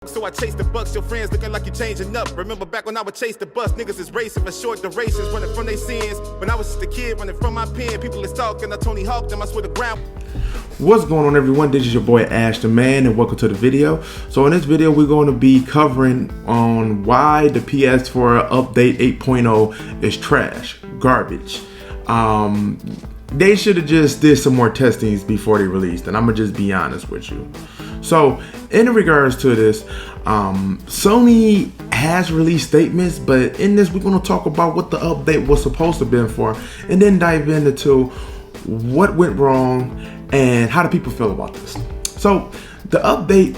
So I chase the bucks, your friends looking like you changing up. Remember back when I would chase the bus, niggas is racing for short durations, running from their sins. When I was just a kid, running from my pen, people is talking, I Tony Hawk them, I swear to ground. What's going on, everyone? This is your boy AshTheMan, and welcome to the video. So in this video, we're going to be covering on why the PS4 update 8.0 is trash, garbage. They should have just did some more testings before they released, and I'm gonna just be honest with you. So in regards to this, Sony has released statements, but in this we're going to talk about what the update was supposed to have been for, and then dive into what went wrong and how do people feel about this. So the update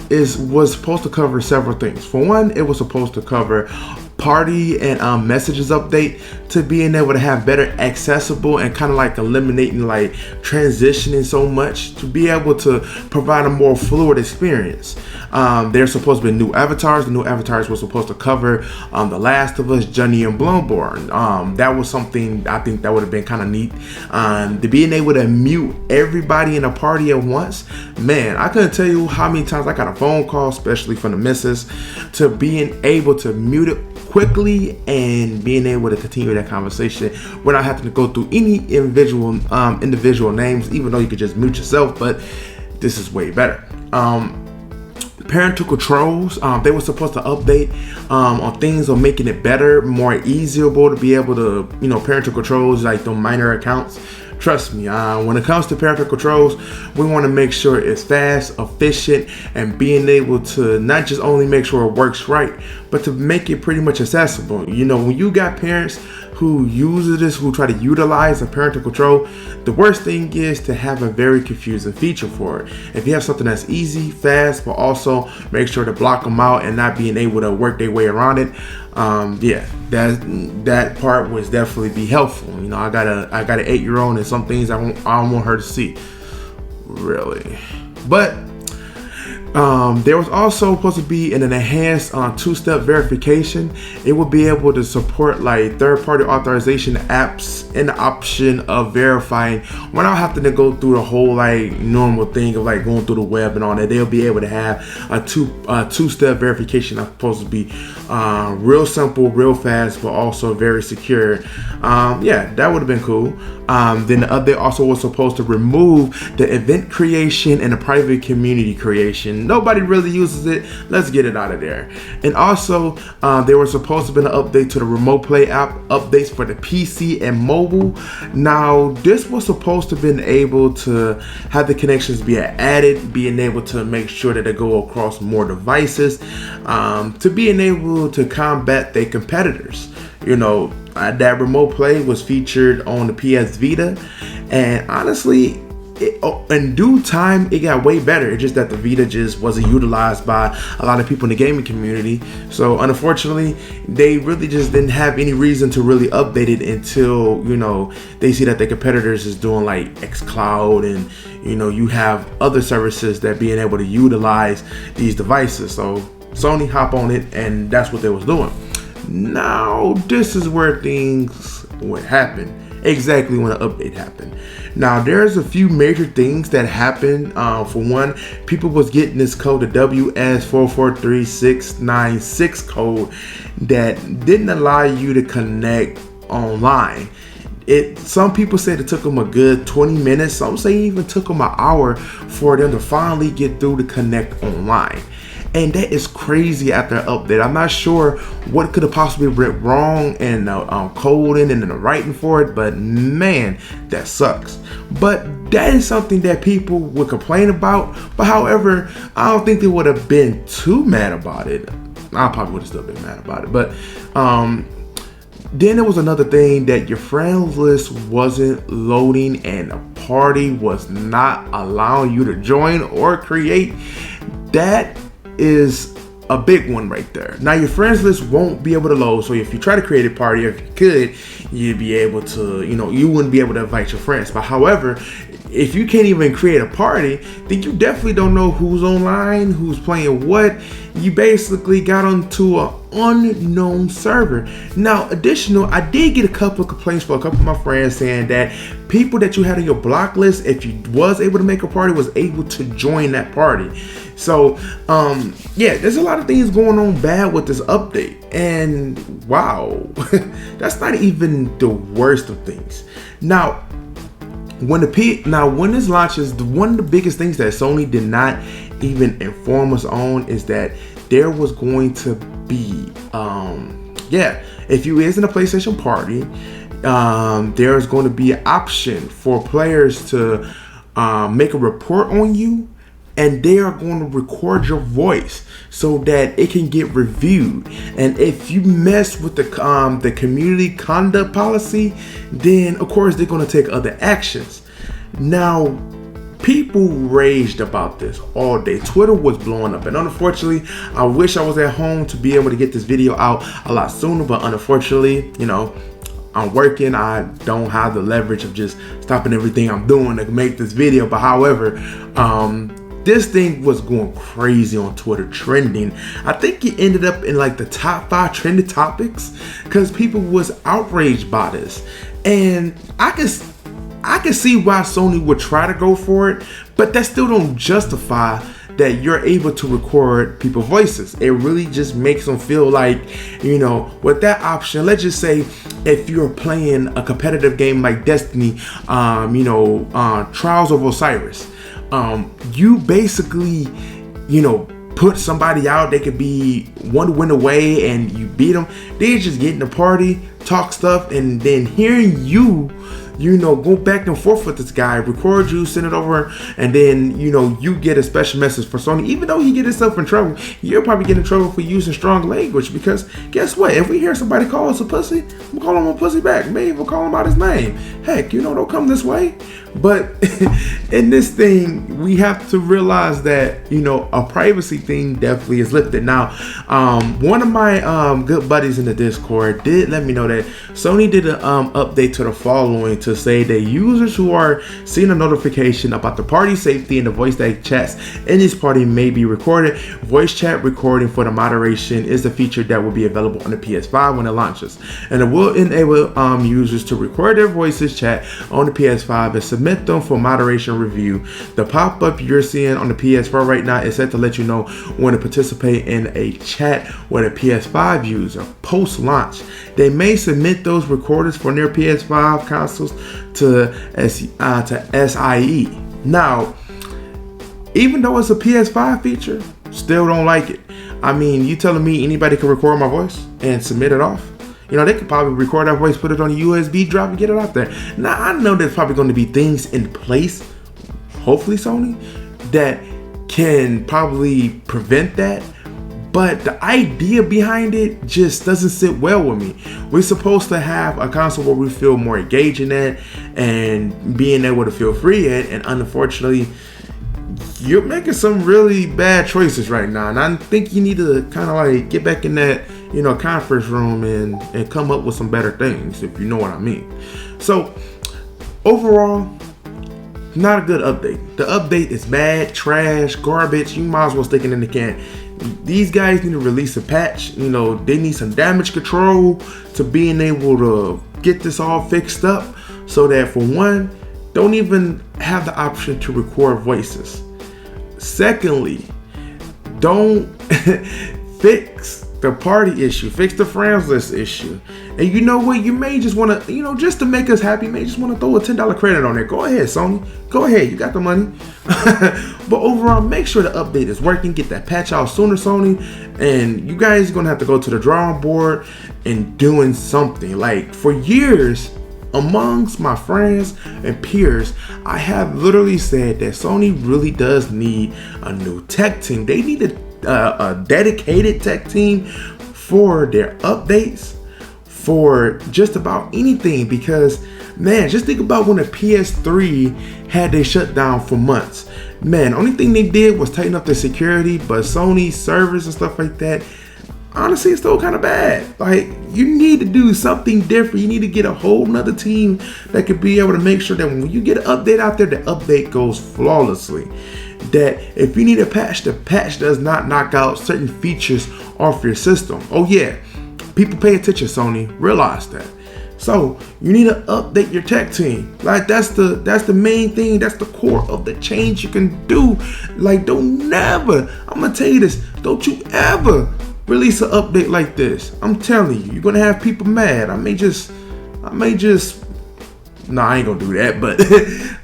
was supposed to cover several things. For one, it was supposed to cover party and messages update, to being able to have better accessible and kind of like eliminating like transitioning so much, to be able to provide a more fluid experience. There's supposed to be new avatars. The new avatars were supposed to cover The Last of Us, Johnny and Bloodborne. That was something I think that would have been kind of neat. To being able to mute everybody in a party at once, man, I couldn't tell you how many times I got a phone call, especially from the missus, to being able to mute it quickly and being able to continue that conversation without having to go through any individual names, even though you could just mute yourself. But this is way better. Parental controls, they were supposed to update on things on making it better, more easier to be able to, parental controls, like the minor accounts. Trust me, when it comes to parental controls, we want to make sure it's fast, efficient, and being able to not just only make sure it works right, but to make it pretty much accessible. When you got parents who use this, who try to utilize a parental control, the worst thing is to have a very confusing feature for it. If you have something that's easy, fast, but also make sure to block them out and not being able to work their way around it, that part would definitely be helpful. I got an 8-year-old, and some things I don't want her to see, really. But there was also supposed to be an enhanced two-step verification. It would be able to support like third-party authorization apps and the option of verifying without having to go through the whole like normal thing of like going through the web and all that. They'll be able to have a two-step verification that's supposed to be real simple, real fast, but also very secure. That would have been cool. Then the update also was supposed to remove the event creation and the private community creation. Nobody really uses it. Let's get it out of there. And also, there was supposed to be an update to the remote play app updates for the PC and mobile. Now, this was supposed to have been able to have the connections be added, being able to make sure that they go across more devices, to being able to combat their competitors. That remote play was featured on the PS Vita, and honestly, in due time it got way better. It's just that the Vita just wasn't utilized by a lot of people in the gaming community. So unfortunately, they really just didn't have any reason to really update it until they see that their competitors is doing like xCloud, and you have other services that being able to utilize these devices. So Sony hop on it, and that's what they was doing. Now, this is where things would happen, exactly when the update happened. Now, there's a few major things that happened. For one, people was getting this code, the WS443696 code, that didn't allow you to connect online. Some people said it took them a good 20 minutes. Some say it even took them an hour for them to finally get through to connect online. And that is crazy after an update. I'm not sure what could have possibly went wrong in the coding and in the writing for it, but man, that sucks. But that is something that people would complain about. But however, I don't think they would have been too mad about it. I probably would have still been mad about it. But then there was another thing, that your friends list wasn't loading and the party was not allowing you to join or create. That is a big one right there. Now, your friends list won't be able to load, so if you try to create a party, if you could, you'd be able to, you wouldn't be able to invite your friends. But however, if you can't even create a party, then you definitely don't know who's online, who's playing what. You basically got onto an unknown server. Now, I did get a couple of complaints from a couple of my friends saying that people that you had on your block list, if you was able to make a party, was able to join that party. So yeah, there's a lot of things going on bad with this update, and wow, that's not even the worst of things. Now when this launches, one of the biggest things that Sony did not even inform us on is that there was going to be if you is in a PlayStation party, there's going to be an option for players to make a report on you, and they are going to record your voice so that it can get reviewed. And if you mess with the community conduct policy, then of course they're going to take other actions. Now, people raged about this all day. Twitter was blowing up, and unfortunately, I wish I was at home to be able to get this video out a lot sooner, but unfortunately, you know, I'm working. I don't have the leverage of just stopping everything I'm doing to make this video. But however, this thing was going crazy on Twitter, trending. I think it ended up in like the top 5 trended topics because people was outraged by this. And I can see why Sony would try to go for it, but that still don't justify that you're able to record people's voices. It really just makes them feel like, you know, with that option, let's just say if you're playing a competitive game like Destiny, Trials of Osiris, you basically, you know, put somebody out, they could be one win away and you beat them. They just get in the party, talk stuff, and then hearing you go back and forth with this guy, record you, send it over, and then, you get a special message for Sony. Even though he get himself in trouble, you'll probably get in trouble for using strong language, because guess what? If we hear somebody call us a pussy, we'll call him a pussy back. Maybe we'll call him out his name. Heck, don't come this way. But in this thing, we have to realize that, a privacy thing definitely is lifted. Now, one of my good buddies in the Discord did let me know that Sony did an update to the following to say that users who are seeing a notification about the party safety and the voice tag chats in this party may be recorded. Voice chat recording for the moderation is a feature that will be available on the PS5 when it launches, and it will enable users to record their voices chat on the PS5 and submit them for moderation review. The pop-up you're seeing on the PS4 right now is set to let you know when to participate in a chat with a PS5 user. Post-launch, they may submit those recorders for their PS5 consoles to SIE. Now, even though it's a PS5 feature, still don't like it. I mean, you telling me anybody can record my voice and submit it off? They could probably record that voice, put it on a USB drive, and get it out there. Now, I know there's probably going to be things in place, hopefully Sony, that can probably prevent that. But the idea behind it just doesn't sit well with me. We're supposed to have a console where we feel more engaged in it and being able to feel free at, and unfortunately, you're making some really bad choices right now. And I think you need to kind of like get back in that, conference room and come up with some better things, if you know what I mean. So overall, not a good update. The update is bad, trash, garbage. You might as well stick it in the can. These guys need to release a patch. They need some damage control to being able to get this all fixed up, so that for one, don't even have the option to record voices. Secondly, don't fix the party issue, fix the friends list issue. And you know what? You may just want to, just to make us happy, you may just want to throw a $10 credit on there. Go ahead, Sony. Go ahead. You got the money. But overall, make sure the update is working. Get that patch out sooner, Sony. And you guys are going to have to go to the drawing board and doing something. Like, for years, amongst my friends and peers, I have literally said that Sony really does need a new tech team. They need a dedicated tech team for their updates, for just about anything. Because man, just think about when the PS3 had their shutdown for months. Man, only thing they did was tighten up their security, but Sony servers and stuff like that, honestly, it's still kind of bad. Like, you need to do something different. You need to get a whole nother team that could be able to make sure that when you get an update out there, the update goes flawlessly. That if you need a patch, the patch does not knock out certain features off your system. Oh yeah, people pay attention, Sony. Realize that. So you need to update your tech team. Like that's the main thing. That's the core of the change you can do. Like I'm gonna tell you this, don't you ever release an update like this. I'm telling you, you're gonna have people mad. I may just no, I ain't gonna do that, but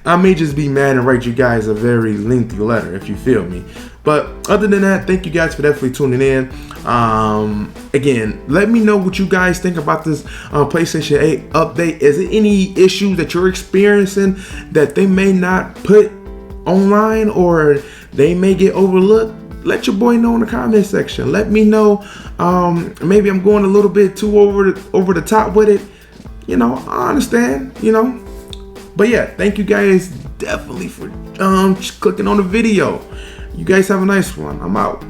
I may just be mad and write you guys a very lengthy letter, if you feel me. But other than that, thank you guys for definitely tuning in. Again, let me know what you guys think about this PlayStation 8 update. Is there any issues that you're experiencing that they may not put online or they may get overlooked? Let your boy know in the comment section. Let me know. Maybe I'm going a little bit too over the top with it. You know, I understand, you know. But yeah, thank you guys definitely for clicking on the video. You guys have a nice one. I'm out.